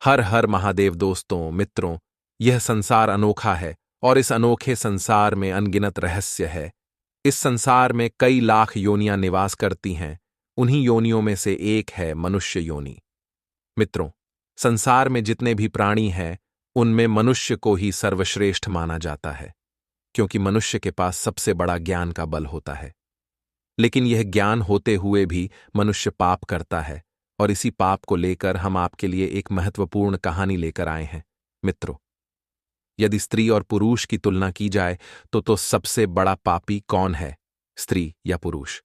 हर हर महादेव दोस्तों मित्रों, यह संसार अनोखा है और इस अनोखे संसार में अनगिनत रहस्य है। इस संसार में कई लाख योनियां निवास करती हैं। उन्हीं योनियों में से एक है मनुष्य योनि। मित्रों, संसार में जितने भी प्राणी हैं उनमें मनुष्य को ही सर्वश्रेष्ठ माना जाता है, क्योंकि मनुष्य के पास सबसे बड़ा ज्ञान का बल होता है। लेकिन यह ज्ञान होते हुए भी मनुष्य पाप करता है, और इसी पाप को लेकर हम आपके लिए एक महत्वपूर्ण कहानी लेकर आए हैं। मित्रों, यदि स्त्री और पुरुष की तुलना की जाए तो सबसे बड़ा पापी कौन है, स्त्री या पुरुष?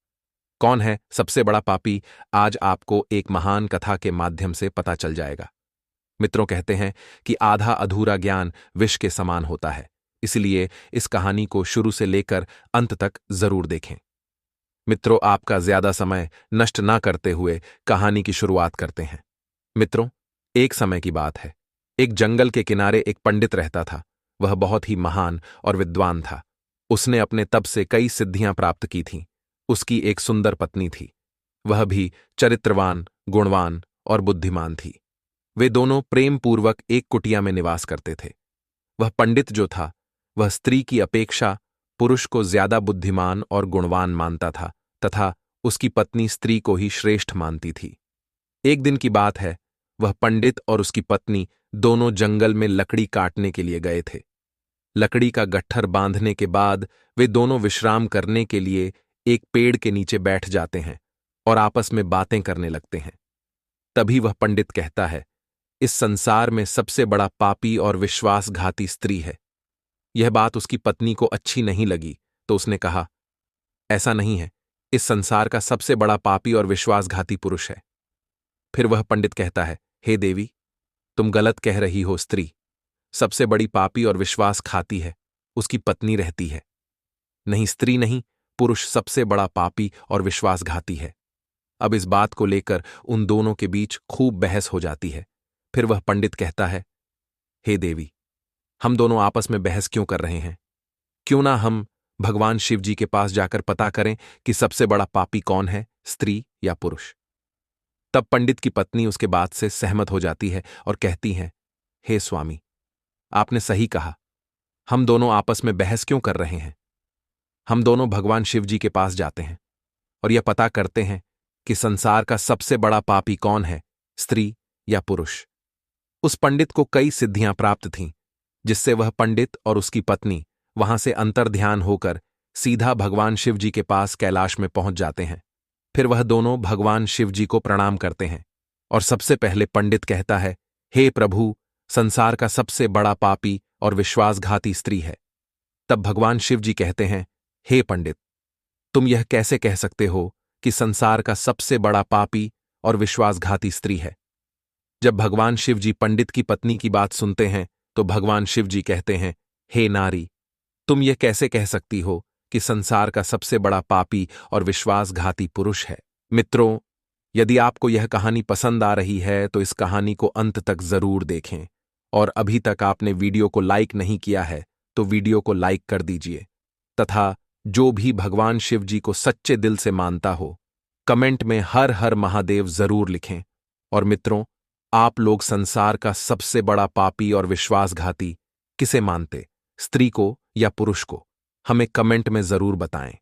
कौन है सबसे बड़ा पापी? आज आपको एक महान कथा के माध्यम से पता चल जाएगा। मित्रों, कहते हैं कि आधा अधूरा ज्ञान विष के समान होता है, इसलिए इस कहानी को शुरू से लेकर अंत तक जरूर देखें। मित्रों, आपका ज्यादा समय नष्ट ना करते हुए कहानी की शुरुआत करते हैं। मित्रों, एक समय की बात है। एक जंगल के किनारे एक पंडित रहता था। वह बहुत ही महान और विद्वान था। उसने अपने तप से कई सिद्धियां प्राप्त की थीं। उसकी एक सुंदर पत्नी थी। वह भी चरित्रवान, गुणवान और बुद्धिमान थी। वे दोनों प्रेम पूर्वक एक कुटिया में निवास करते थे। वह पंडित जो था, वह स्त्री की अपेक्षा पुरुष को ज्यादा बुद्धिमान और गुणवान मानता था, तथा उसकी पत्नी स्त्री को ही श्रेष्ठ मानती थी। एक दिन की बात है, वह पंडित और उसकी पत्नी दोनों जंगल में लकड़ी काटने के लिए गए थे। लकड़ी का गट्ठर बांधने के बाद वे दोनों विश्राम करने के लिए एक पेड़ के नीचे बैठ जाते हैं और आपस में बातें करने लगते हैं। तभी वह पंडित कहता है, इस संसार में सबसे बड़ा पापी और विश्वासघाती स्त्री है। यह बात उसकी पत्नी को अच्छी नहीं लगी, तो उसने कहा, ऐसा नहीं है, इस संसार का सबसे बड़ा पापी और विश्वासघाती पुरुष है। फिर वह पंडित कहता है, हे देवी, तुम गलत कह रही हो। स्त्री सबसे बड़ी पापी और विश्वासघाती है, उसकी पत्नी रहती है। नहीं, स्त्री नहीं, पुरुष सबसे बड़ा पापी और विश्वासघाती है। अब इस बात को लेकर उन दोनों के बीच खूब बहस हो जाती है। फिर वह पंडित कहता है, हे देवी, हम दोनों आपस में बहस क्यों कर रहे हैं? क्यों ना हम भगवान शिव जी के पास जाकर पता करें कि सबसे बड़ा पापी कौन है, स्त्री या पुरुष? तब पंडित की पत्नी उसके बात से सहमत हो जाती है और कहती है, हे स्वामी, आपने सही कहा। हम दोनों आपस में बहस क्यों कर रहे हैं? हम दोनों भगवान शिव जी के पास जाते हैं और यह पता करते हैं कि संसार का सबसे बड़ा पापी कौन है, स्त्री या पुरुष। उस पंडित को कई सिद्धियां प्राप्त थीं, जिससे वह पंडित और उसकी पत्नी वहां से अंतर्ध्यान होकर सीधा भगवान शिव जी के पास कैलाश में पहुंच जाते हैं। फिर वह दोनों भगवान शिव जी को प्रणाम करते हैं और सबसे पहले पंडित कहता है, हे प्रभु, संसार का सबसे बड़ा पापी और विश्वासघाती स्त्री है। तब भगवान शिव जी कहते हैं, हे पंडित, तुम यह कैसे कह सकते हो कि संसार का सबसे बड़ा पापी और विश्वासघाती स्त्री है? जब भगवान शिव जी पंडित की पत्नी की बात सुनते हैं तो भगवान शिव जी कहते हैं, हे नारी, तुम यह कैसे कह सकती हो कि संसार का सबसे बड़ा पापी और विश्वासघाती पुरुष है? मित्रों, यदि आपको यह कहानी पसंद आ रही है तो इस कहानी को अंत तक जरूर देखें, और अभी तक आपने वीडियो को लाइक नहीं किया है तो वीडियो को लाइक कर दीजिए, तथा जो भी भगवान शिव जी को सच्चे दिल से मानता हो, कमेंट में हर हर महादेव जरूर लिखें। और मित्रों, आप लोग संसार का सबसे बड़ा पापी और विश्वासघाती किसे मानते, स्त्री को या पुरुष को? हमें कमेंट में जरूर बताएं।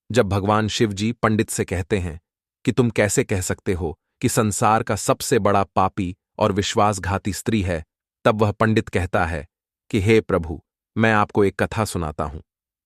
जब भगवान शिव जी पंडित से कहते हैं कि तुम कैसे कह सकते हो कि संसार का सबसे बड़ा पापी और विश्वासघाती स्त्री है, तब वह पंडित कहता है कि हे प्रभु, मैं आपको एक कथा सुनाता हूं।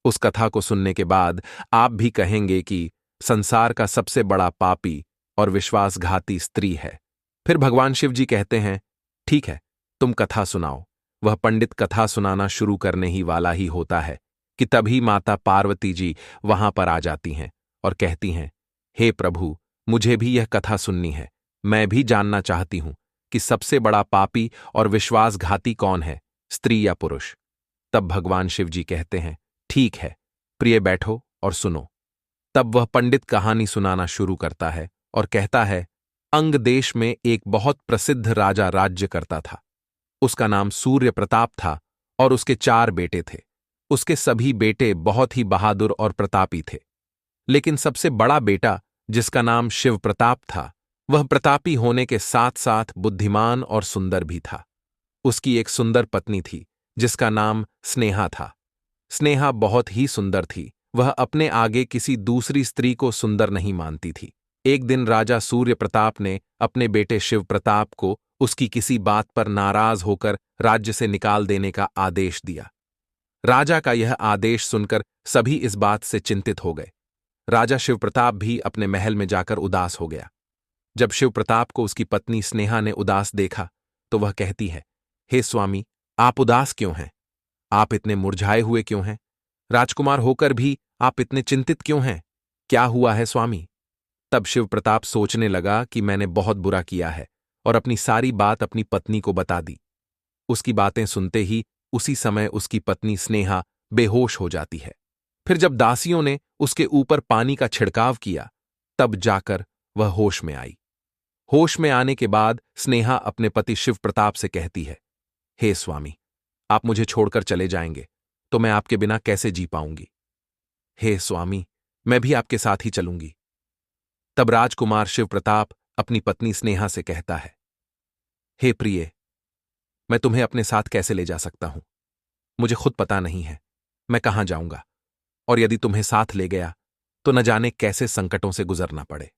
उस कथा को सुनने के बाद आप भी कहेंगे कि संसार का सबसे बड़ा पापी और विश्वासघाती स्त्री है। फिर भगवान शिव जी कहते हैं, ठीक है, तुम कथा सुनाओ। वह पंडित कथा सुनाना शुरू करने ही वाला ही होता है कि तभी माता पार्वती जी वहां पर आ जाती हैं और कहती हैं, हे प्रभु, मुझे भी यह कथा सुननी है। मैं भी जानना चाहती हूं कि सबसे बड़ा पापी और विश्वासघाती कौन है, स्त्री या पुरुष? तब भगवान शिव जी कहते हैं, ठीक है प्रिय, बैठो और सुनो। तब वह पंडित कहानी सुनाना शुरू करता है और कहता है, अंग देश में एक बहुत प्रसिद्ध राजा राज्य करता था। उसका नाम सूर्य प्रताप था और उसके 4 बेटे थे। उसके सभी बेटे बहुत ही बहादुर और प्रतापी थे, लेकिन सबसे बड़ा बेटा, जिसका नाम शिव प्रताप था, वह प्रतापी होने के साथ साथ बुद्धिमान और सुंदर भी था। उसकी एक सुंदर पत्नी थी जिसका नाम स्नेहा था। स्नेहा बहुत ही सुंदर थी। वह अपने आगे किसी दूसरी स्त्री को सुंदर नहीं मानती थी। एक दिन राजा सूर्य प्रताप ने अपने बेटे शिव प्रताप को उसकी किसी बात पर नाराज होकर राज्य से निकाल देने का आदेश दिया। राजा का यह आदेश सुनकर सभी इस बात से चिंतित हो गए। राजा शिव प्रताप भी अपने महल में जाकर उदास हो गया। जब शिव प्रताप को उसकी पत्नी स्नेहा ने उदास देखा तो वह कहती है, हे स्वामी, आप उदास क्यों हैं? आप इतने मुरझाए हुए क्यों हैं? राजकुमार होकर भी आप इतने चिंतित क्यों हैं? क्या हुआ है स्वामी? तब शिव प्रताप सोचने लगा कि मैंने बहुत बुरा किया है और अपनी सारी बात अपनी पत्नी को बता दी। उसकी बातें सुनते ही उसी समय उसकी पत्नी स्नेहा बेहोश हो जाती है। फिर जब दासियों ने उसके ऊपर पानी का छिड़काव किया तब जाकर वह होश में आई। होश में आने के बाद स्नेहा अपने पति शिव प्रताप से कहती है, हे स्वामी, आप मुझे छोड़कर चले जाएंगे तो मैं आपके बिना कैसे जी पाऊंगी? हे स्वामी, मैं भी आपके साथ ही चलूंगी। तब राजकुमार शिव प्रताप अपनी पत्नी स्नेहा से कहता है, हे प्रिय, मैं तुम्हें अपने साथ कैसे ले जा सकता हूं? मुझे खुद पता नहीं है मैं कहां जाऊंगा, और यदि तुम्हें साथ ले गया तो न जाने कैसे संकटों से गुजरना पड़े।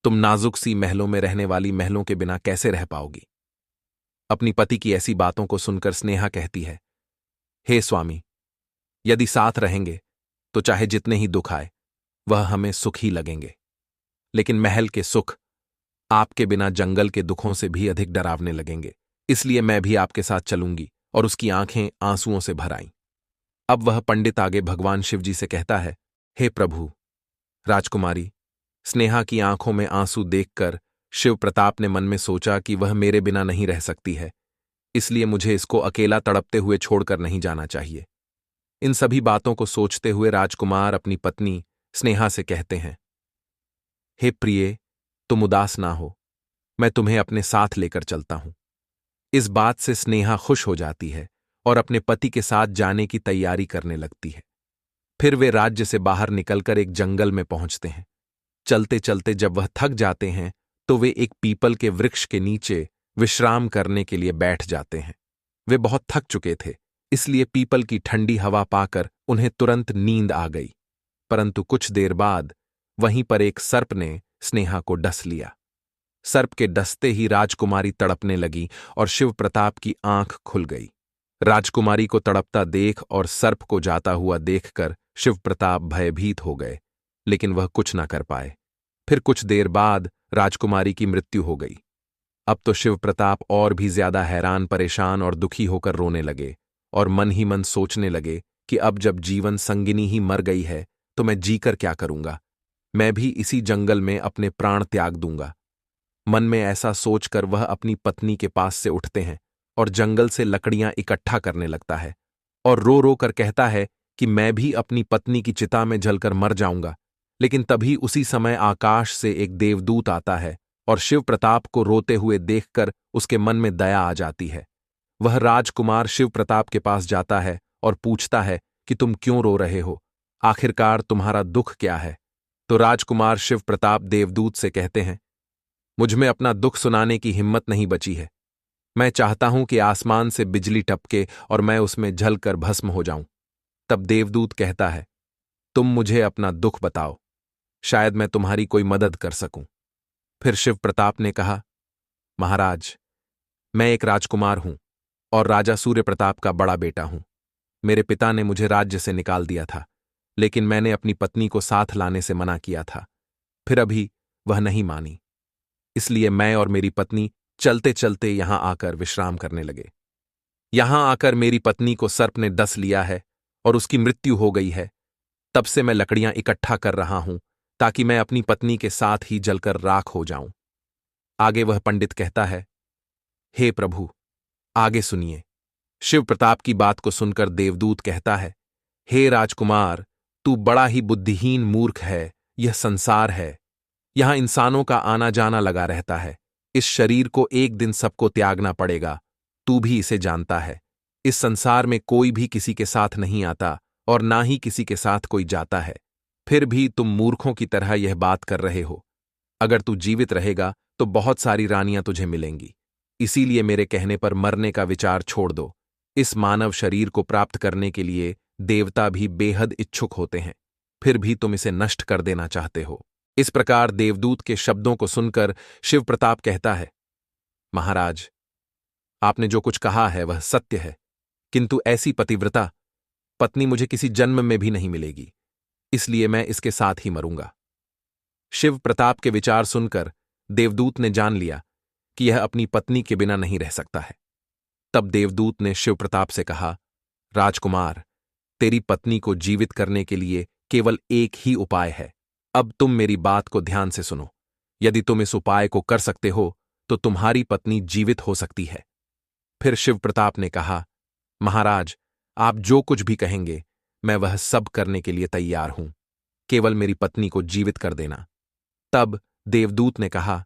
तुम नाजुक सी महलों में रहने वाली महलों के बिना कैसे रह पाओगी? अपनी पति की ऐसी बातों को सुनकर स्नेहा कहती है, हे स्वामी, यदि साथ रहेंगे तो चाहे जितने ही दुख आए वह हमें सुख ही लगेंगे, लेकिन महल के सुख आपके बिना जंगल के दुखों से भी अधिक डरावने लगेंगे। इसलिए मैं भी आपके साथ चलूंगी। और उसकी आंखें आंसुओं से भर आईं। अब वह पंडित आगे भगवान शिवजी से कहता है, हे प्रभु, राजकुमारी स्नेहा की आंखों में आंसू देखकर शिव प्रताप ने मन में सोचा कि वह मेरे बिना नहीं रह सकती है, इसलिए मुझे इसको अकेला तड़पते हुए छोड़कर नहीं जाना चाहिए। इन सभी बातों को सोचते हुए राजकुमार अपनी पत्नी स्नेहा से कहते हैं, हे प्रिय, तुम उदास ना हो, मैं तुम्हें अपने साथ लेकर चलता हूं। इस बात से स्नेहा खुश हो जाती है और अपने पति के साथ जाने की तैयारी करने लगती है। फिर वे राज्य से बाहर निकलकर एक जंगल में पहुंचते हैं। चलते चलते जब वह थक जाते हैं तो वे एक पीपल के वृक्ष के नीचे विश्राम करने के लिए बैठ जाते हैं। वे बहुत थक चुके थे, इसलिए पीपल की ठंडी हवा पाकर उन्हें तुरंत नींद आ गई। परंतु कुछ देर बाद वहीं पर एक सर्प ने स्नेहा को डस लिया। सर्प के डसते ही राजकुमारी तड़पने लगी और शिव प्रताप की आंख खुल गई। राजकुमारी को तड़पता देख और सर्प को जाता हुआ देखकर शिव प्रताप भयभीत हो गए, लेकिन वह कुछ न कर पाए। फिर कुछ देर बाद राजकुमारी की मृत्यु हो गई। अब तो शिव प्रताप और भी ज्यादा हैरान, परेशान और दुखी होकर रोने लगे और मन ही मन सोचने लगे कि अब जब जीवन संगिनी ही मर गई है तो मैं जीकर क्या करूंगा? मैं भी इसी जंगल में अपने प्राण त्याग दूंगा। मन में ऐसा सोचकर वह अपनी पत्नी के पास से उठते हैं और जंगल से लकड़ियां इकट्ठा करने लगता है और रो रो कर कहता है कि मैं भी अपनी पत्नी की चिता में जलकर मर जाऊंगा। लेकिन तभी उसी समय आकाश से एक देवदूत आता है और शिव प्रताप को रोते हुए देखकर उसके मन में दया आ जाती है। वह राजकुमार शिव प्रताप के पास जाता है और पूछता है कि तुम क्यों रो रहे हो? आखिरकार तुम्हारा दुख क्या है? तो राजकुमार शिव प्रताप देवदूत से कहते हैं, मुझमें अपना दुख सुनाने की हिम्मत नहीं बची है। मैं चाहता हूं कि आसमान से बिजली टपके और मैं उसमें जलकर भस्म हो जाऊं। तब देवदूत कहता है, तुम मुझे अपना दुख बताओ, शायद मैं तुम्हारी कोई मदद कर सकूं। फिर शिव प्रताप ने कहा, महाराज, मैं एक राजकुमार हूं और राजा सूर्य प्रताप का बड़ा बेटा हूं। मेरे पिता ने मुझे राज्य से निकाल दिया था, लेकिन मैंने अपनी पत्नी को साथ लाने से मना किया था। फिर अभी वह नहीं मानी, इसलिए मैं और मेरी पत्नी चलते चलते यहां आकर विश्राम करने लगे। यहां आकर मेरी पत्नी को सर्प ने डस लिया है और उसकी मृत्यु हो गई है। तब से मैं लकड़ियां इकट्ठा कर रहा हूं ताकि मैं अपनी पत्नी के साथ ही जलकर राख हो जाऊं। आगे वह पंडित कहता है, हे प्रभु, आगे सुनिए। शिव प्रताप की बात को सुनकर देवदूत कहता है, हे राजकुमार, तू बड़ा ही बुद्धिहीन मूर्ख है। यह संसार है, यहां इंसानों का आना जाना लगा रहता है। इस शरीर को एक दिन सबको त्यागना पड़ेगा, तू भी इसे जानता है। इस संसार में कोई भी किसी के साथ नहीं आता और ना ही किसी के साथ कोई जाता है। फिर भी तुम मूर्खों की तरह यह बात कर रहे हो। अगर तू जीवित रहेगा तो बहुत सारी रानियां तुझे मिलेंगी। इसीलिए मेरे कहने पर मरने का विचार छोड़ दो। इस मानव शरीर को प्राप्त करने के लिए देवता भी बेहद इच्छुक होते हैं, फिर भी तुम इसे नष्ट कर देना चाहते हो। इस प्रकार देवदूत के शब्दों को सुनकर शिव प्रताप कहता है, महाराज, आपने जो कुछ कहा है वह सत्य है, किंतु ऐसी पतिव्रता पत्नी मुझे किसी जन्म में भी नहीं मिलेगी, इसलिए मैं इसके साथ ही मरूंगा। शिव प्रताप के विचार सुनकर देवदूत ने जान लिया कि यह अपनी पत्नी के बिना नहीं रह सकता है। तब देवदूत ने शिव प्रताप से कहा, राजकुमार, तेरी पत्नी को जीवित करने के लिए केवल एक ही उपाय है। अब तुम मेरी बात को ध्यान से सुनो। यदि तुम इस उपाय को कर सकते हो तो तुम्हारी पत्नी जीवित हो सकती है। फिर शिव प्रताप ने कहा, महाराज, आप जो कुछ भी कहेंगे मैं वह सब करने के लिए तैयार हूं, केवल मेरी पत्नी को जीवित कर देना। तब देवदूत ने कहा,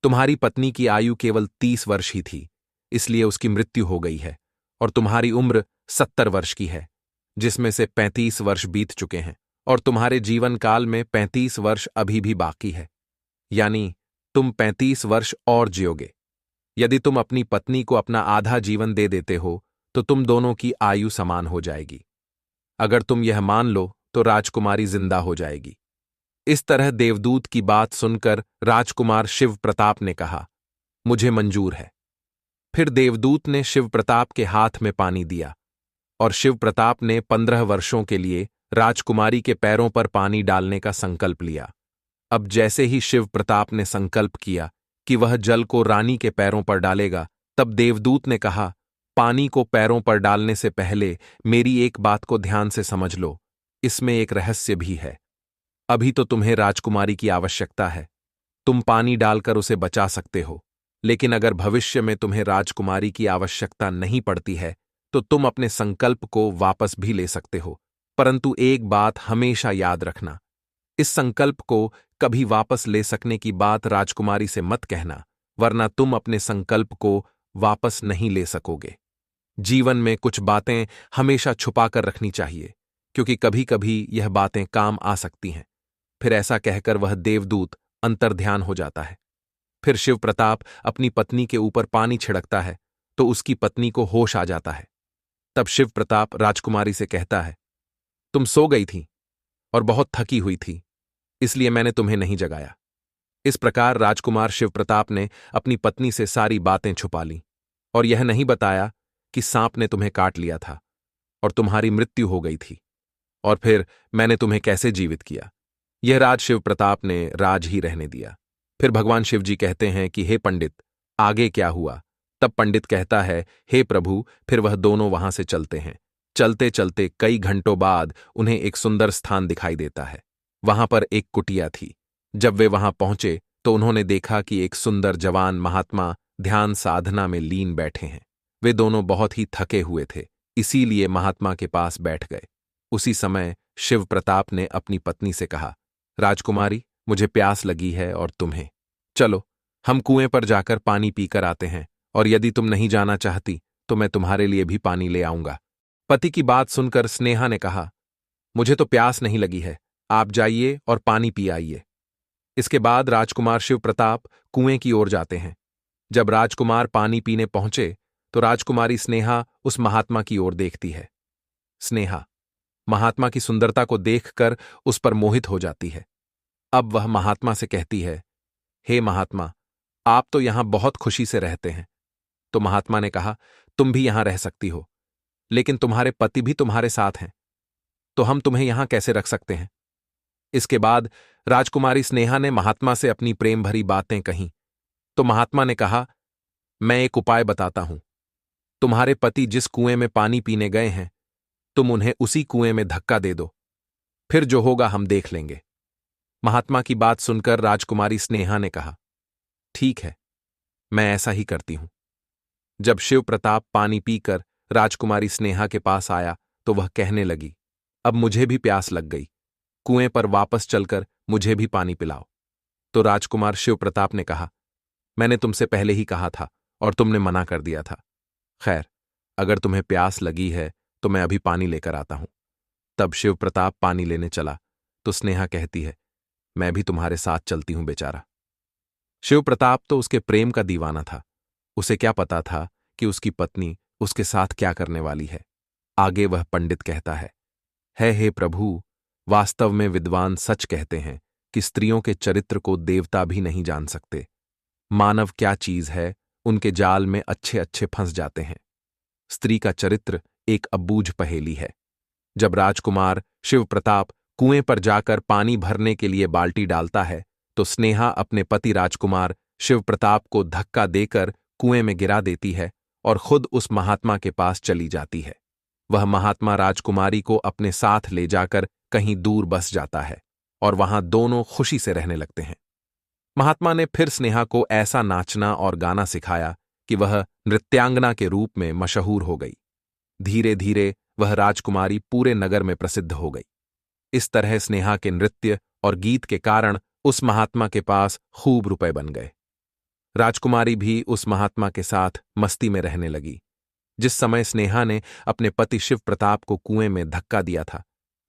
तुम्हारी पत्नी की आयु केवल 30 वर्ष ही थी, इसलिए उसकी मृत्यु हो गई है, और तुम्हारी उम्र 70 वर्ष की है, जिसमें से 35 वर्ष बीत चुके हैं, और तुम्हारे जीवन काल में 35 वर्ष अभी भी बाकी है, यानी तुम 35 वर्ष और जियोगे। यदि तुम अपनी पत्नी को अपना आधा जीवन दे देते हो तो तुम दोनों की आयु समान हो जाएगी। अगर तुम यह मान लो तो राजकुमारी जिंदा हो जाएगी। इस तरह देवदूत की बात सुनकर राजकुमार शिव प्रताप ने कहा, मुझे मंजूर है। फिर देवदूत ने शिव प्रताप के हाथ में पानी दिया और शिव प्रताप ने 15 वर्षों के लिए राजकुमारी के पैरों पर पानी डालने का संकल्प लिया। अब जैसे ही शिव प्रताप ने संकल्प किया कि वह जल को रानी के पैरों पर डालेगा, तब देवदूत ने कहा, पानी को पैरों पर डालने से पहले मेरी एक बात को ध्यान से समझ लो, इसमें एक रहस्य भी है। अभी तो तुम्हें राजकुमारी की आवश्यकता है, तुम पानी डालकर उसे बचा सकते हो, लेकिन अगर भविष्य में तुम्हें राजकुमारी की आवश्यकता नहीं पड़ती है तो तुम अपने संकल्प को वापस भी ले सकते हो। परंतु एक बात हमेशा याद रखना, इस संकल्प को कभी वापस ले सकने की बात राजकुमारी से मत कहना, वरना तुम अपने संकल्प को वापस नहीं ले सकोगे। जीवन में कुछ बातें हमेशा छुपाकर रखनी चाहिए, क्योंकि कभी कभी यह बातें काम आ सकती हैं। फिर ऐसा कहकर वह देवदूत अंतर्ध्यान हो जाता है। फिर शिव प्रताप अपनी पत्नी के ऊपर पानी छिड़कता है तो उसकी पत्नी को होश आ जाता है। तब शिव प्रताप राजकुमारी से कहता है, तुम सो गई थी और बहुत थकी हुई थी, इसलिए मैंने तुम्हें नहीं जगाया। इस प्रकार राजकुमार शिव प्रताप ने अपनी पत्नी से सारी बातें छुपा लीं और यह नहीं बताया कि सांप ने तुम्हें काट लिया था और तुम्हारी मृत्यु हो गई थी, और फिर मैंने तुम्हें कैसे जीवित किया। यह राज शिव प्रताप ने राज ही रहने दिया। फिर भगवान शिव जी कहते हैं कि हे पंडित, आगे क्या हुआ। तब पंडित कहता है, हे प्रभु। फिर वह दोनों वहां से चलते हैं। चलते चलते कई घंटों बाद उन्हें एक सुंदर स्थान दिखाई देता है। वहां पर एक कुटिया थी। जब वे वहां पहुंचे तो उन्होंने देखा कि एक सुंदर जवान महात्मा ध्यान साधना में लीन बैठे हैं। वे दोनों बहुत ही थके हुए थे, इसीलिए महात्मा के पास बैठ गए। उसी समय शिव प्रताप ने अपनी पत्नी से कहा, राजकुमारी, मुझे प्यास लगी है और तुम्हें। चलो हम कुएं पर जाकर पानी पीकर आते हैं, और यदि तुम नहीं जाना चाहती तो मैं तुम्हारे लिए भी पानी ले आऊंगा। पति की बात सुनकर स्नेहा ने कहा, मुझे तो प्यास नहीं लगी है, आप जाइए और पानी पी आइए। इसके बाद राजकुमार शिव प्रताप कुएं की ओर जाते हैं। जब राजकुमार पानी पीने पहुंचे तो राजकुमारी स्नेहा उस महात्मा की ओर देखती है। स्नेहा महात्मा की सुंदरता को देखकर उस पर मोहित हो जाती है। अब वह महात्मा से कहती है, हे महात्मा, आप तो यहां बहुत खुशी से रहते हैं। तो महात्मा ने कहा, तुम भी यहां रह सकती हो, लेकिन तुम्हारे पति भी तुम्हारे साथ हैं, तो हम तुम्हें यहां कैसे रख सकते हैं। इसके बाद राजकुमारी स्नेहा ने महात्मा से अपनी प्रेम भरी बातें कहीं तो महात्मा ने कहा, मैं एक उपाय बताता हूं। तुम्हारे पति जिस कुएं में पानी पीने गए हैं, तुम उन्हें उसी कुएं में धक्का दे दो, फिर जो होगा हम देख लेंगे। महात्मा की बात सुनकर राजकुमारी स्नेहा ने कहा, ठीक है, मैं ऐसा ही करती हूं। जब शिव प्रताप पानी पीकर राजकुमारी स्नेहा के पास आया तो वह कहने लगी, अब मुझे भी प्यास लग गई, कुएं पर वापस चलकर मुझे भी पानी पिलाओ। तो राजकुमार शिव प्रताप ने कहा, मैंने तुमसे पहले ही कहा था और तुमने मना कर दिया था। खैर, अगर तुम्हें प्यास लगी है तो मैं अभी पानी लेकर आता हूं। तब शिव प्रताप पानी लेने चला तो स्नेहा कहती है, मैं भी तुम्हारे साथ चलती हूं बेचारा। शिव प्रताप तो उसके प्रेम का दीवाना था। उसे क्या पता था कि उसकी पत्नी उसके साथ क्या करने वाली है। आगे वह पंडित कहता है, हे प्रभु, वास्तव में विद्वान सच कहते हैं कि स्त्रियों के चरित्र को देवता भी नहीं जान सकते। मानव क्या चीज है, उनके जाल में अच्छे अच्छे फंस जाते हैं। स्त्री का चरित्र एक अबूझ पहेली है। जब राजकुमार शिव प्रताप कुएं पर जाकर पानी भरने के लिए बाल्टी डालता है, तो स्नेहा अपने पति राजकुमार शिव प्रताप को धक्का देकर कुएं में गिरा देती है और खुद उस महात्मा के पास चली जाती है। वह महात्मा राजकुमारी को अपने साथ ले जाकर कहीं दूर बस जाता है और वहां दोनों खुशी से रहने लगते हैं। महात्मा ने फिर स्नेहा को ऐसा नाचना और गाना सिखाया कि वह नृत्यांगना के रूप में मशहूर हो गई। धीरे धीरे वह राजकुमारी पूरे नगर में प्रसिद्ध हो गई। इस तरह स्नेहा के नृत्य और गीत के कारण उस महात्मा के पास खूब रुपए बन गए। राजकुमारी भी उस महात्मा के साथ मस्ती में रहने लगी। जिस समय स्नेहा ने अपने पति शिव प्रताप को कुएं में धक्का दिया था,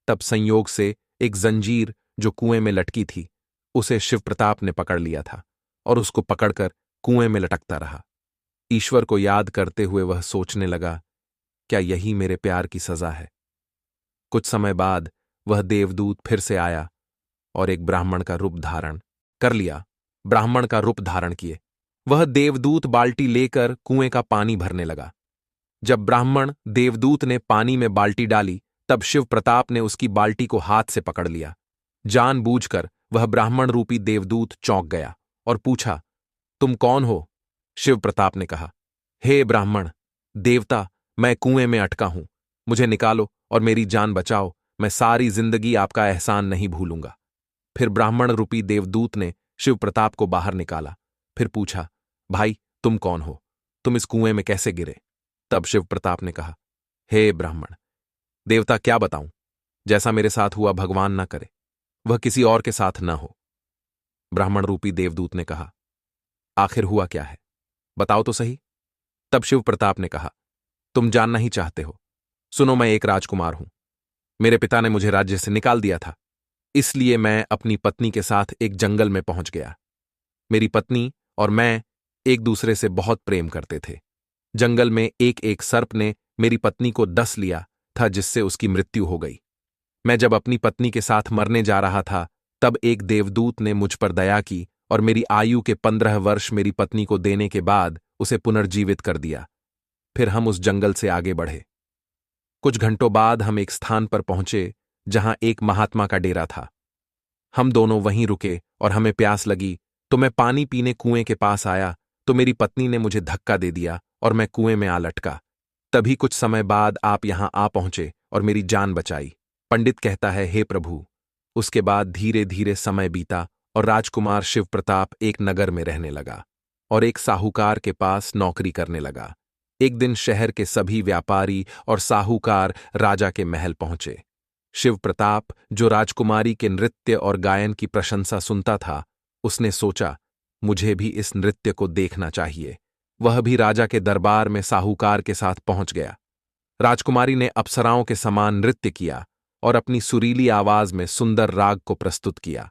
तब संयोग से एक जंजीर जो कुएं में लटकी थी, उसे शिव प्रताप ने पकड़ लिया था और उसको पकड़कर कुएं में लटकता रहा। ईश्वर को याद करते हुए वह सोचने लगा, क्या यही मेरे प्यार की सजा है? कुछ समय बाद वह देवदूत फिर से आया और एक ब्राह्मण का रूप धारण कर लिया। ब्राह्मण का रूप धारण किए वह देवदूत बाल्टी लेकर कुएं का पानी भरने लगा। जब ब्राह्मण देवदूत ने पानी में बाल्टी डाली, तब शिव प्रताप ने उसकी बाल्टी को हाथ से पकड़ लिया। जानबूझकर वह ब्राह्मण रूपी देवदूत चौंक गया और पूछा, तुम कौन हो? शिव प्रताप ने कहा, हे ब्राह्मण देवता, मैं कुएं में अटका हूं, मुझे निकालो और मेरी जान बचाओ। मैं सारी जिंदगी आपका एहसान नहीं भूलूंगा। फिर ब्राह्मण रूपी देवदूत ने शिव प्रताप को बाहर निकाला। फिर पूछा, भाई तुम कौन हो? तुम इस कुएं में कैसे गिरे? तब शिव प्रताप ने कहा, हे ब्राह्मण देवता, क्या बताऊं? जैसा मेरे साथ हुआ भगवान न करे, वह किसी और के साथ न हो। ब्राह्मण रूपी देवदूत ने कहा, आखिर हुआ क्या है, बताओ तो सही। तब शिव प्रताप ने कहा, तुम जानना ही चाहते हो? सुनो, मैं एक राजकुमार हूं। मेरे पिता ने मुझे राज्य से निकाल दिया था, इसलिए मैं अपनी पत्नी के साथ एक जंगल में पहुंच गया। मेरी पत्नी और मैं एक दूसरे से बहुत प्रेम करते थे। जंगल में एक सर्प ने मेरी पत्नी को डस लिया था, जिससे उसकी मृत्यु हो गई। मैं जब अपनी पत्नी के साथ मरने जा रहा था, तब एक देवदूत ने मुझ पर दया की और मेरी आयु के 15 वर्ष मेरी पत्नी को देने के बाद उसे पुनर्जीवित कर दिया। फिर हम उस जंगल से आगे बढ़े। कुछ घंटों बाद हम एक स्थान पर पहुंचे जहां एक महात्मा का डेरा था। हम दोनों वहीं रुके और हमें प्यास लगी, तो मैं पानी पीने कुएं के पास आया, तो मेरी पत्नी ने मुझे धक्का दे दिया और मैं कुएं में आ लटका। तभी कुछ समय बाद आप यहां आ पहुंचे और मेरी जान बचाई। पंडित कहता है, हे प्रभु, उसके बाद धीरे धीरे समय बीता और राजकुमार शिव प्रताप एक नगर में रहने लगा और एक साहूकार के पास नौकरी करने लगा। एक दिन शहर के सभी व्यापारी और साहूकार राजा के महल पहुंचे। शिव प्रताप, जो राजकुमारी के नृत्य और गायन की प्रशंसा सुनता था, उसने सोचा, मुझे भी इस नृत्य को देखना चाहिए। वह भी राजा के दरबार में साहूकार के साथ पहुंच गया। राजकुमारी ने अप्सराओं के समान नृत्य किया और अपनी सुरीली आवाज में सुंदर राग को प्रस्तुत किया।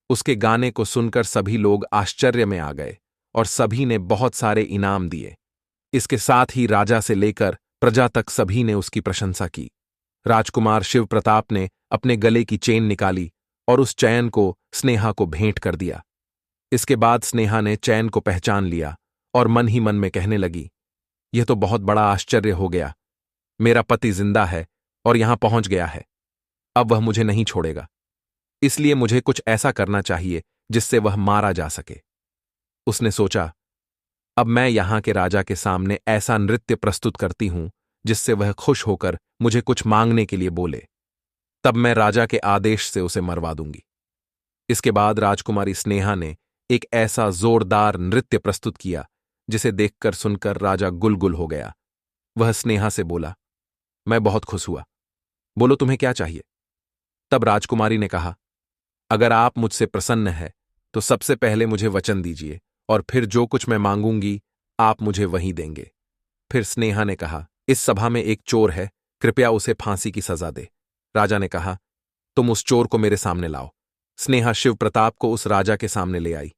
उसके गाने को सुनकर सभी लोग आश्चर्य में आ गए और सभी ने बहुत सारे इनाम दिए। इसके साथ ही राजा से लेकर प्रजा तक सभी ने उसकी प्रशंसा की। राजकुमार शिव प्रताप ने अपने गले की चेन निकाली और उस चैन को स्नेहा को भेंट कर दिया। इसके बाद स्नेहा ने चैन को पहचान लिया और मन ही मन में कहने लगी, यह तो बहुत बड़ा आश्चर्य हो गया। मेरा पति जिंदा है और यहां पहुंच गया है। अब वह मुझे नहीं छोड़ेगा, इसलिए मुझे कुछ ऐसा करना चाहिए जिससे वह मारा जा सके। उसने सोचा, अब मैं यहां के राजा के सामने ऐसा नृत्य प्रस्तुत करती हूं जिससे वह खुश होकर मुझे कुछ मांगने के लिए बोले। तब मैं राजा के आदेश से उसे मरवा दूंगी। इसके बाद राजकुमारी स्नेहा ने एक ऐसा जोरदार नृत्य प्रस्तुत किया जिसे देखकर सुनकर राजा गुलगुल हो गया। वह स्नेहा से बोला, मैं बहुत खुश हुआ, बोलो तुम्हें क्या चाहिए? तब राजकुमारी ने कहा, अगर आप मुझसे प्रसन्न है तो सबसे पहले मुझे वचन दीजिए और फिर जो कुछ मैं मांगूंगी आप मुझे वही देंगे। फिर स्नेहा ने कहा, इस सभा में एक चोर है, कृपया उसे फांसी की सजा दे। राजा ने कहा, तुम उस चोर को मेरे सामने लाओ। स्नेहा शिव प्रताप को उस राजा के सामने ले आई।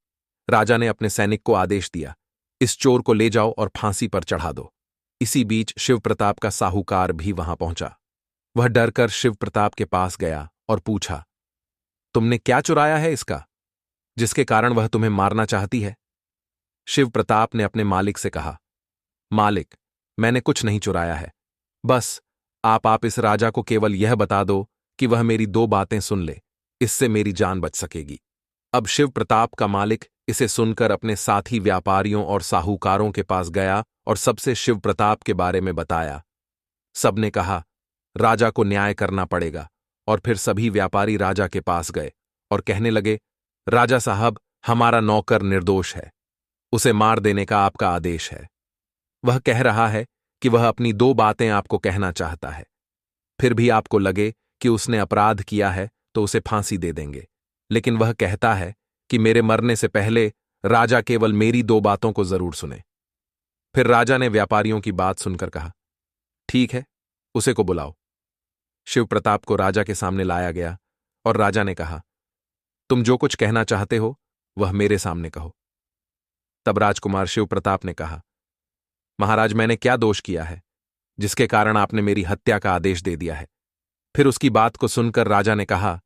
राजा ने अपने सैनिक को आदेश दिया, इस चोर को ले जाओ और फांसी पर चढ़ा दो। इसी बीच शिव प्रताप का साहूकार भी वहां पहुंचा। वह डरकर शिव प्रताप के पास गया और पूछा, तुमने क्या चुराया है इसका, जिसके कारण वह तुम्हें मारना चाहती है? शिव प्रताप ने अपने मालिक से कहा, मालिक, मैंने कुछ नहीं चुराया है। बस आप इस राजा को केवल यह बता दो कि वह मेरी 2 बातें सुन ले, इससे मेरी जान बच सकेगी। अब शिव प्रताप का मालिक इसे सुनकर अपने साथी व्यापारियों और साहूकारों के पास गया और सबसे शिव प्रताप के बारे में बताया। सबने कहा, राजा को न्याय करना पड़ेगा, और फिर सभी व्यापारी राजा के पास गए और कहने लगे, राजा साहब, हमारा नौकर निर्दोष है, उसे मार देने का आपका आदेश है। वह कह रहा है कि वह अपनी 2 बातें आपको कहना चाहता है। फिर भी आपको लगे कि उसने अपराध किया है तो उसे फांसी दे देंगे, लेकिन वह कहता है कि मेरे मरने से पहले राजा केवल मेरी 2 बातों को जरूर सुने। फिर राजा ने व्यापारियों की बात सुनकर कहा, ठीक है, उसे को बुलाओ। शिव प्रताप को राजा के सामने लाया गया और राजा ने कहा, तुम जो कुछ कहना चाहते हो वह मेरे सामने कहो। तब राजकुमार शिव प्रताप ने कहा, महाराज, मैंने क्या दोष किया है जिसके कारण आपने मेरी हत्या का आदेश दे दिया है? फिर उसकी बात को सुनकर राजा ने कहा,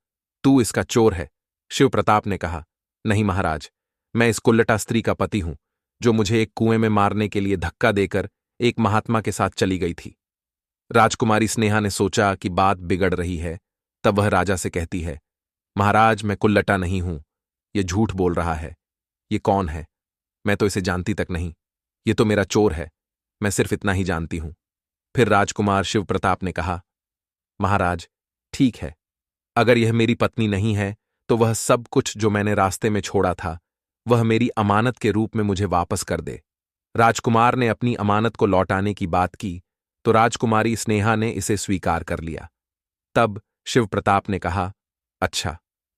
तू इसका चोर है। शिव प्रताप ने कहा, नहीं महाराज, मैं इस कुल्लटा स्त्री का पति हूं, जो मुझे एक कुएं में मारने के लिए धक्का देकर एक महात्मा के साथ चली गई थी। राजकुमारी स्नेहा ने सोचा कि बात बिगड़ रही है। तब वह राजा से कहती है, महाराज, मैं कुल्लटा नहीं हूं, ये झूठ बोल रहा है। ये कौन है? मैं तो इसे जानती तक नहीं। ये तो मेरा चोर है, मैं सिर्फ इतना ही जानती हूं। फिर राजकुमार शिव प्रताप ने कहा, महाराज, ठीक है, अगर यह मेरी पत्नी नहीं है तो वह सब कुछ जो मैंने रास्ते में छोड़ा था वह मेरी अमानत के रूप में मुझे वापस कर दे। राजकुमार ने अपनी अमानत को लौटाने की बात की तो राजकुमारी स्नेहा ने इसे स्वीकार कर लिया। तब शिव प्रताप ने कहा, अच्छा,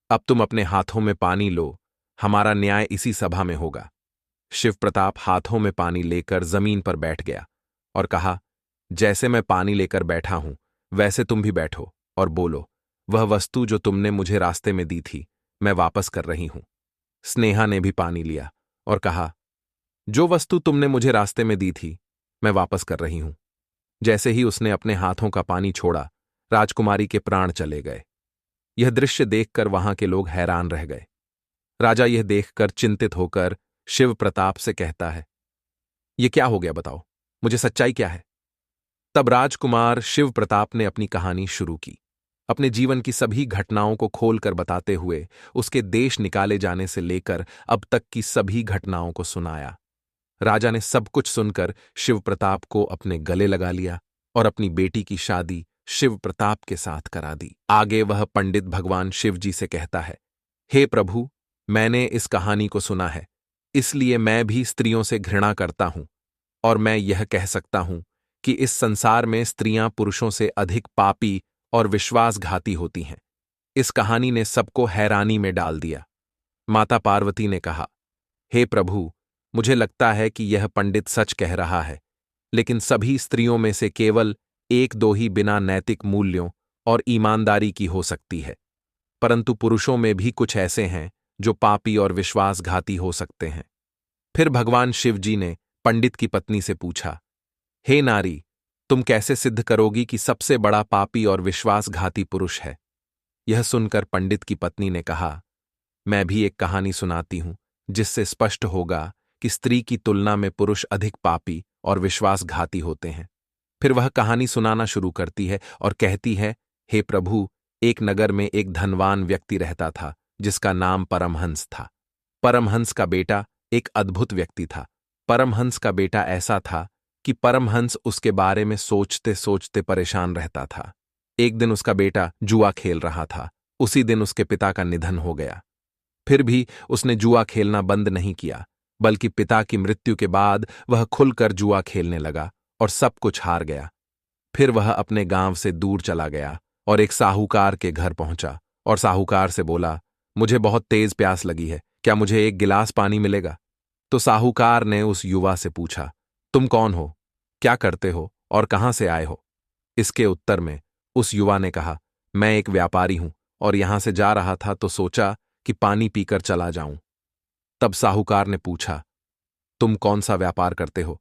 अब तुम अपने हाथों में पानी लो, हमारा न्याय इसी सभा में होगा। शिव प्रताप हाथों में पानी लेकर जमीन पर बैठ गया और कहा, जैसे मैं पानी लेकर बैठा हूं वैसे तुम भी बैठो और बोलो, वह वस्तु जो तुमने मुझे रास्ते में दी थी मैं वापस कर रही हूं। स्नेहा ने भी पानी लिया और कहा, जो वस्तु तुमने मुझे रास्ते में दी थी मैं वापस कर रही हूं। जैसे ही उसने अपने हाथों का पानी छोड़ा, राजकुमारी के प्राण चले गए। यह दृश्य देखकर वहां के लोग हैरान रह गए। राजा यह देखकर चिंतित होकर शिव प्रताप से कहता है, यह क्या हो गया, बताओ, मुझे सच्चाई क्या है? तब राजकुमार शिव प्रताप ने अपनी कहानी शुरू की, अपने जीवन की सभी घटनाओं को खोलकर बताते हुए उसके देश निकाले जाने से लेकर अब तक की सभी घटनाओं को सुनाया। राजा ने सब कुछ सुनकर शिव प्रताप को अपने गले लगा लिया और अपनी बेटी की शादी शिव प्रताप के साथ करा दी। आगे वह पंडित भगवान शिव जी से कहता है, हे प्रभु, मैंने इस कहानी को सुना है, इसलिए मैं भी स्त्रियों से घृणा करता हूं, और मैं यह कह सकता हूं कि इस संसार में स्त्रियां पुरुषों से अधिक पापी और विश्वासघाती होती हैं। इस कहानी ने सबको हैरानी में डाल दिया। माता पार्वती ने कहा, हे प्रभु, मुझे लगता है कि यह पंडित सच कह रहा है, लेकिन सभी स्त्रियों में से केवल 1-2 ही बिना नैतिक मूल्यों और ईमानदारी की हो सकती है, परंतु पुरुषों में भी कुछ ऐसे हैं जो पापी और विश्वासघाती हो सकते हैं। फिर भगवान शिव जी ने पंडित की पत्नी से पूछा, हे नारी, तुम कैसे सिद्ध करोगी कि सबसे बड़ा पापी और विश्वासघाती पुरुष है? यह सुनकर पंडित की पत्नी ने कहा, मैं भी एक कहानी सुनाती हूं जिससे स्पष्ट होगा कि स्त्री की तुलना में पुरुष अधिक पापी और विश्वासघाती होते हैं। फिर वह कहानी सुनाना शुरू करती है और कहती है, हे प्रभु, एक नगर में एक धनवान व्यक्ति रहता था जिसका नाम परमहंस था। परमहंस का बेटा एक अद्भुत व्यक्ति था। परमहंस का बेटा ऐसा था कि परमहंस उसके बारे में सोचते सोचते परेशान रहता था। एक दिन उसका बेटा जुआ खेल रहा था। उसी दिन उसके पिता का निधन हो गया। फिर भी उसने जुआ खेलना बंद नहीं किया, बल्कि पिता की मृत्यु के बाद वह खुलकर जुआ खेलने लगा और सब कुछ हार गया। फिर वह अपने गांव से दूर चला गया और एक साहूकार के घर पहुंचा और साहूकार से बोला, मुझे बहुत तेज प्यास लगी है, क्या मुझे एक गिलास पानी मिलेगा? तो साहूकार ने उस युवा से पूछा, तुम कौन हो, क्या करते हो और कहां से आए हो? इसके उत्तर में उस युवा ने कहा, मैं एक व्यापारी हूं और यहां से जा रहा था तो सोचा कि पानी पीकर चला जाऊं। तब साहूकार ने पूछा, तुम कौन सा व्यापार करते हो?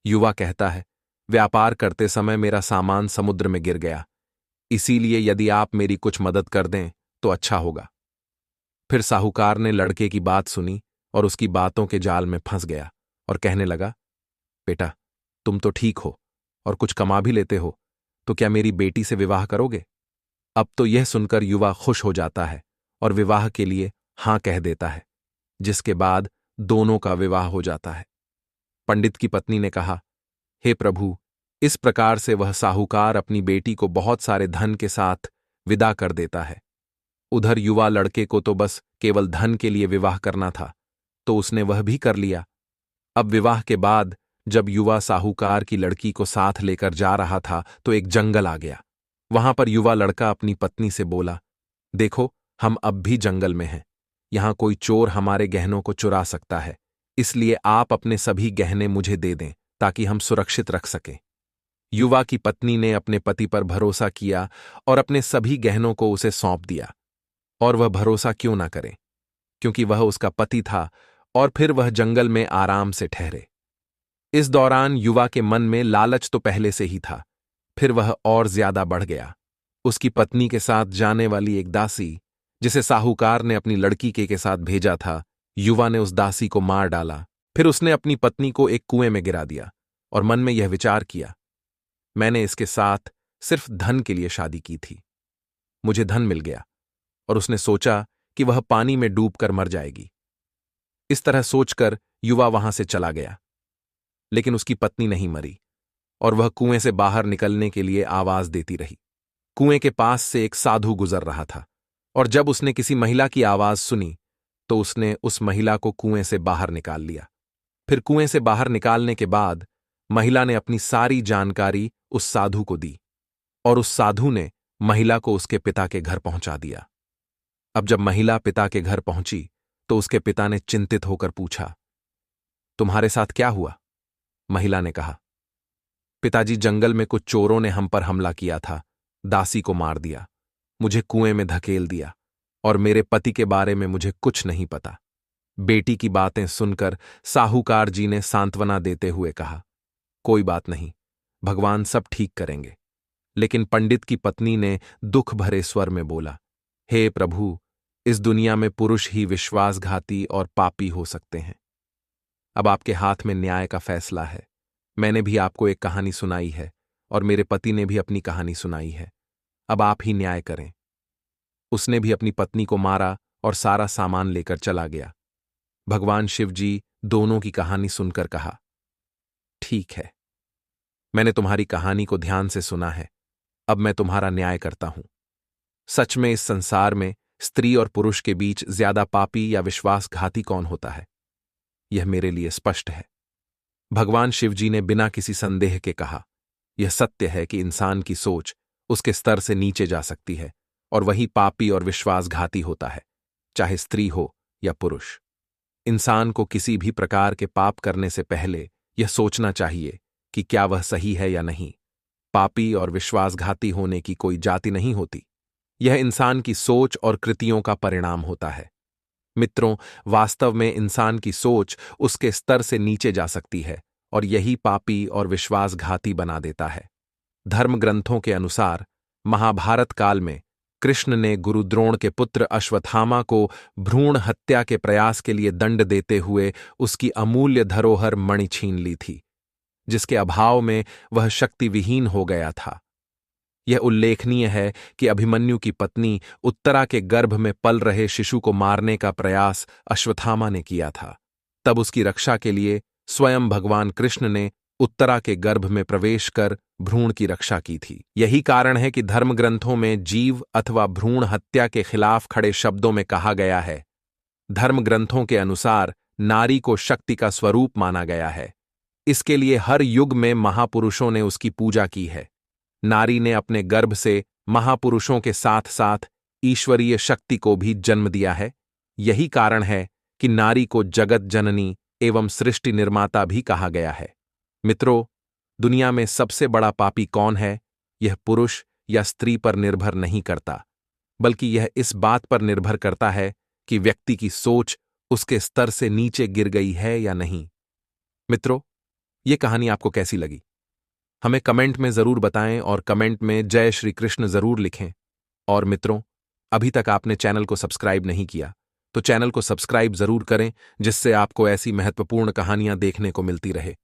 युवा कहता है, व्यापार करते समय मेरा सामान समुद्र में गिर गया, इसीलिए यदि आप मेरी कुछ मदद कर दें तो अच्छा होगा। फिर साहूकार ने लड़के की बात सुनी और उसकी बातों के जाल में फंस गया और कहने लगा, बेटा, तुम तो ठीक हो और कुछ कमा भी लेते हो, तो क्या मेरी बेटी से विवाह करोगे? अब तो यह सुनकर युवा खुश हो जाता है और विवाह के लिए हां कह देता है, जिसके बाद दोनों का विवाह हो जाता है। पंडित की पत्नी ने कहा, हे प्रभु, इस प्रकार से वह साहूकार अपनी बेटी को बहुत सारे धन के साथ विदा कर देता है। उधर युवा लड़के को तो बस केवल धन के लिए विवाह करना था, तो उसने वह भी कर लिया। अब विवाह के बाद जब युवा साहूकार की लड़की को साथ लेकर जा रहा था तो एक जंगल आ गया। वहां पर युवा लड़का अपनी पत्नी से बोला, देखो, हम अब भी जंगल में हैं। यहां कोई चोर हमारे गहनों को चुरा सकता है, इसलिए आप अपने सभी गहने मुझे दे दें ताकि हम सुरक्षित रख सकें। युवा की पत्नी ने अपने पति पर भरोसा किया और अपने सभी गहनों को उसे सौंप दिया। और वह भरोसा क्यों ना करे, क्योंकि वह उसका पति था। और फिर वह जंगल में आराम से ठहरे। इस दौरान युवा के मन में लालच तो पहले से ही था, फिर वह और ज्यादा बढ़ गया। उसकी पत्नी के साथ जाने वाली एक दासी, जिसे साहूकार ने अपनी लड़की के साथ भेजा था, युवा ने उस दासी को मार डाला। फिर उसने अपनी पत्नी को एक कुएं में गिरा दिया और मन में यह विचार किया, मैंने इसके साथ सिर्फ धन के लिए शादी की थी, मुझे धन मिल गया। और उसने सोचा कि वह पानी में डूबकर मर जाएगी। इस तरह सोचकर युवा वहां से चला गया, लेकिन उसकी पत्नी नहीं मरी और वह कुएं से बाहर निकलने के लिए आवाज देती रही। कुएं के पास से एक साधु गुजर रहा था और जब उसने किसी महिला की आवाज सुनी तो उसने उस महिला को कुएं से बाहर निकाल लिया। फिर कुएं से बाहर निकालने के बाद महिला ने अपनी सारी जानकारी उस साधु को दी और उस साधु ने महिला को उसके पिता के घर पहुंचा दिया। अब जब महिला पिता के घर पहुंची तो उसके पिता ने चिंतित होकर पूछा, तुम्हारे साथ क्या हुआ? महिला ने कहा, पिताजी, जंगल में कुछ चोरों ने हम पर हमला किया था, दासी को मार दिया, मुझे कुएं में धकेल दिया और मेरे पति के बारे में मुझे कुछ नहीं पता। बेटी की बातें सुनकर साहूकार जी ने सांत्वना देते हुए कहा, कोई बात नहीं, भगवान सब ठीक करेंगे। लेकिन पंडित की पत्नी ने दुख भरे स्वर में बोला, हे प्रभु, इस दुनिया में पुरुष ही विश्वासघाती और पापी हो सकते हैं। अब आपके हाथ में न्याय का फैसला है। मैंने भी आपको एक कहानी सुनाई है और मेरे पति ने भी अपनी कहानी सुनाई है। अब आप ही न्याय करें। उसने भी अपनी पत्नी को मारा और सारा सामान लेकर चला गया। भगवान शिव जी दोनों की कहानी सुनकर कहा, ठीक है, मैंने तुम्हारी कहानी को ध्यान से सुना है, अब मैं तुम्हारा न्याय करता हूं। सच में इस संसार में स्त्री और पुरुष के बीच ज्यादा पापी या विश्वासघाती कौन होता है, यह मेरे लिए स्पष्ट है। भगवान शिवजी ने बिना किसी संदेह के कहा, यह सत्य है कि इंसान की सोच उसके स्तर से नीचे जा सकती है और वही पापी और विश्वासघाती होता है, चाहे स्त्री हो या पुरुष। इंसान को किसी भी प्रकार के पाप करने से पहले यह सोचना चाहिए कि क्या वह सही है या नहीं। पापी और विश्वासघाती होने की कोई जाति नहीं होती, यह इंसान की सोच और कृतियों का परिणाम होता है। मित्रों, वास्तव में इंसान की सोच उसके स्तर से नीचे जा सकती है और यही पापी और विश्वासघाती बना देता है। धर्म ग्रंथों के अनुसार महाभारत काल में कृष्ण ने गुरु द्रोण के पुत्र अश्वत्थामा को भ्रूण हत्या के प्रयास के लिए दंड देते हुए उसकी अमूल्य धरोहर मणि छीन ली थी, जिसके अभाव में वह शक्तिविहीन हो गया था। यह उल्लेखनीय है कि अभिमन्यु की पत्नी उत्तरा के गर्भ में पल रहे शिशु को मारने का प्रयास अश्वत्थामा ने किया था। तब उसकी रक्षा के लिए स्वयं भगवान कृष्ण ने उत्तरा के गर्भ में प्रवेश कर भ्रूण की रक्षा की थी। यही कारण है कि धर्म ग्रंथों में जीव अथवा भ्रूण हत्या के खिलाफ खड़े शब्दों में कहा गया है, धर्म ग्रंथों के अनुसार नारी को शक्ति का स्वरूप माना गया है। इसके लिए हर युग में महापुरुषों ने उसकी पूजा की है। नारी ने अपने गर्भ से महापुरुषों के साथ साथ ईश्वरीय शक्ति को भी जन्म दिया है। यही कारण है कि नारी को जगत जननी एवं सृष्टि निर्माता भी कहा गया है। मित्रों, दुनिया में सबसे बड़ा पापी कौन है, यह पुरुष या स्त्री पर निर्भर नहीं करता, बल्कि यह इस बात पर निर्भर करता है कि व्यक्ति की सोच उसके स्तर से नीचे गिर गई है या नहीं। मित्रों, ये कहानी आपको कैसी लगी? हमें कमेंट में जरूर बताएं और कमेंट में जय श्री कृष्ण जरूर लिखें। और मित्रों, अभी तक आपने चैनल को सब्सक्राइब नहीं किया तो चैनल को सब्सक्राइब जरूर करें, जिससे आपको ऐसी महत्वपूर्ण कहानियां देखने को मिलती रहे।